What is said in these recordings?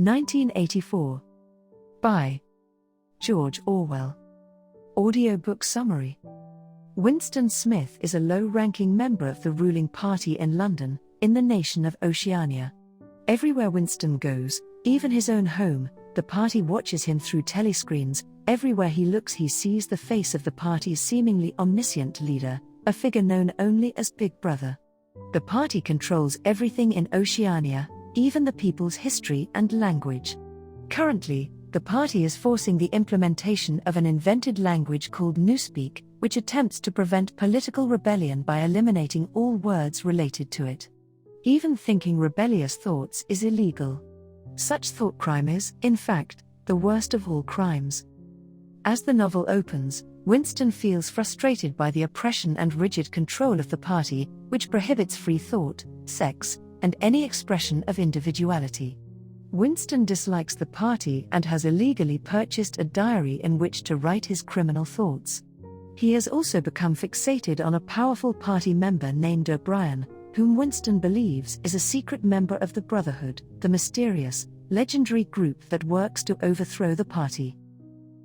1984. By George Orwell. Audiobook summary. Winston Smith is a low-ranking member of the ruling party in London, in the nation of Oceania. Everywhere Winston goes, even his own home, the party watches him through telescreens. Everywhere he looks he sees the face of the party's seemingly omniscient leader, a figure known only as Big Brother. The party controls everything in Oceania, even the people's history and language. Currently, the party is forcing the implementation of an invented language called Newspeak, which attempts to prevent political rebellion by eliminating all words related to it. Even thinking rebellious thoughts is illegal. Such thought crime is, in fact, the worst of all crimes. As the novel opens, Winston feels frustrated by the oppression and rigid control of the party, which prohibits free thought, sex, and any expression of individuality. Winston dislikes the party and has illegally purchased a diary in which to write his criminal thoughts. He has also become fixated on a powerful party member named O'Brien, whom Winston believes is a secret member of the Brotherhood, the mysterious, legendary group that works to overthrow the party.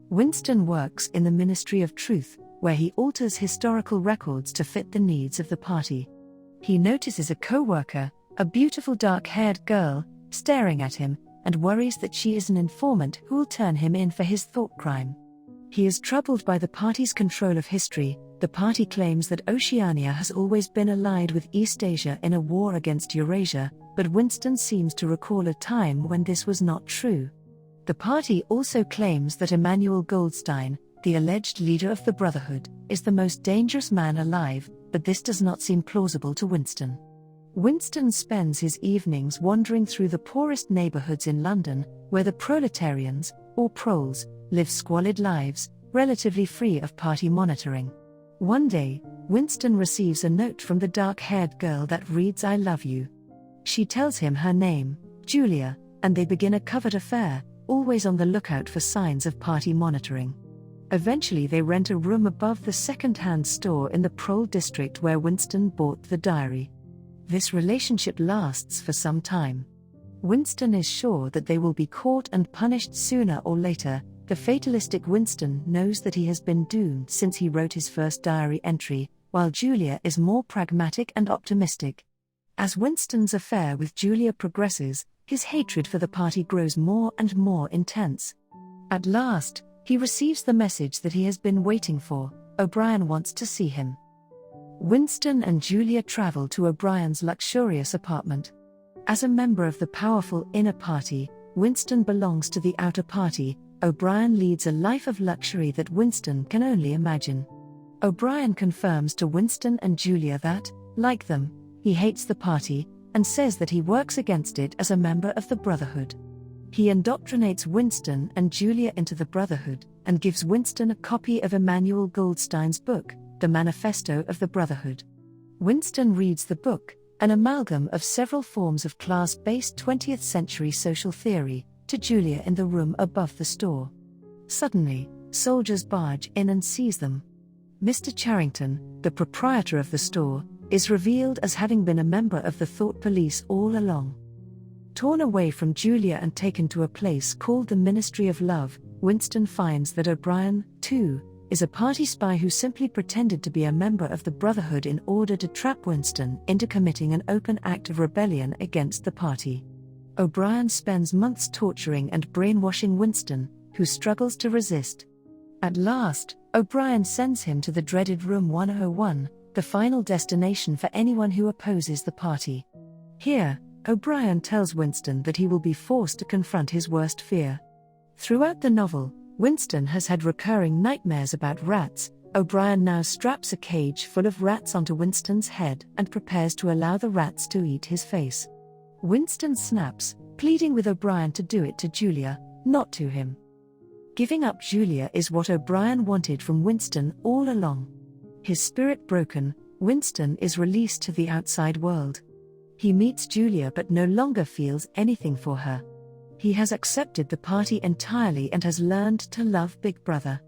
Winston works in the Ministry of Truth, where he alters historical records to fit the needs of the party. He notices a co-worker, a beautiful dark-haired girl, staring at him, and worries that she is an informant who will turn him in for his thought crime. He is troubled by the party's control of history. The party claims that Oceania has always been allied with East Asia in a war against Eurasia, but Winston seems to recall a time when this was not true. The party also claims that Emmanuel Goldstein, the alleged leader of the Brotherhood, is the most dangerous man alive, but this does not seem plausible to Winston. Winston spends his evenings wandering through the poorest neighborhoods in London, where the proletarians, or proles, live squalid lives, relatively free of party monitoring. One day, Winston receives a note from the dark-haired girl that reads, "I love you." She tells him her name, Julia, and they begin a covert affair, always on the lookout for signs of party monitoring. Eventually they rent a room above the second-hand store in the Prole district where Winston bought the diary. This relationship lasts for some time. Winston is sure that they will be caught and punished sooner or later. The fatalistic Winston knows that he has been doomed since he wrote his first diary entry, while Julia is more pragmatic and optimistic. As Winston's affair with Julia progresses, his hatred for the party grows more and more intense. At last, he receives the message that he has been waiting for: O'Brien wants to see him. Winston and Julia travel to O'Brien's luxurious apartment. As a member of the powerful inner party, Winston belongs to the outer party. O'Brien leads a life of luxury that Winston can only imagine. O'Brien confirms to Winston and Julia that, like them, he hates the party, and says that he works against it as a member of the Brotherhood. He indoctrinates Winston and Julia into the Brotherhood, and gives Winston a copy of Emmanuel Goldstein's book, The Manifesto of the Brotherhood. Winston reads the book, an amalgam of several forms of class-based 20th century social theory, to Julia in the room above the store. Suddenly, soldiers barge in and seize them. Mr. Charrington, the proprietor of the store, is revealed as having been a member of the Thought Police all along. Torn away from Julia and taken to a place called the Ministry of Love, Winston finds that O'Brien, too, is a party spy who simply pretended to be a member of the Brotherhood in order to trap Winston into committing an open act of rebellion against the party. O'Brien spends months torturing and brainwashing Winston, who struggles to resist. At last, O'Brien sends him to the dreaded Room 101, the final destination for anyone who opposes the party. Here, O'Brien tells Winston that he will be forced to confront his worst fear. Throughout the novel, Winston has had recurring nightmares about rats. O'Brien now straps a cage full of rats onto Winston's head and prepares to allow the rats to eat his face. Winston snaps, pleading with O'Brien to do it to Julia, not to him. Giving up Julia is what O'Brien wanted from Winston all along. His spirit broken, Winston is released to the outside world. He meets Julia but no longer feels anything for her. He has accepted the party entirely and has learned to love Big Brother.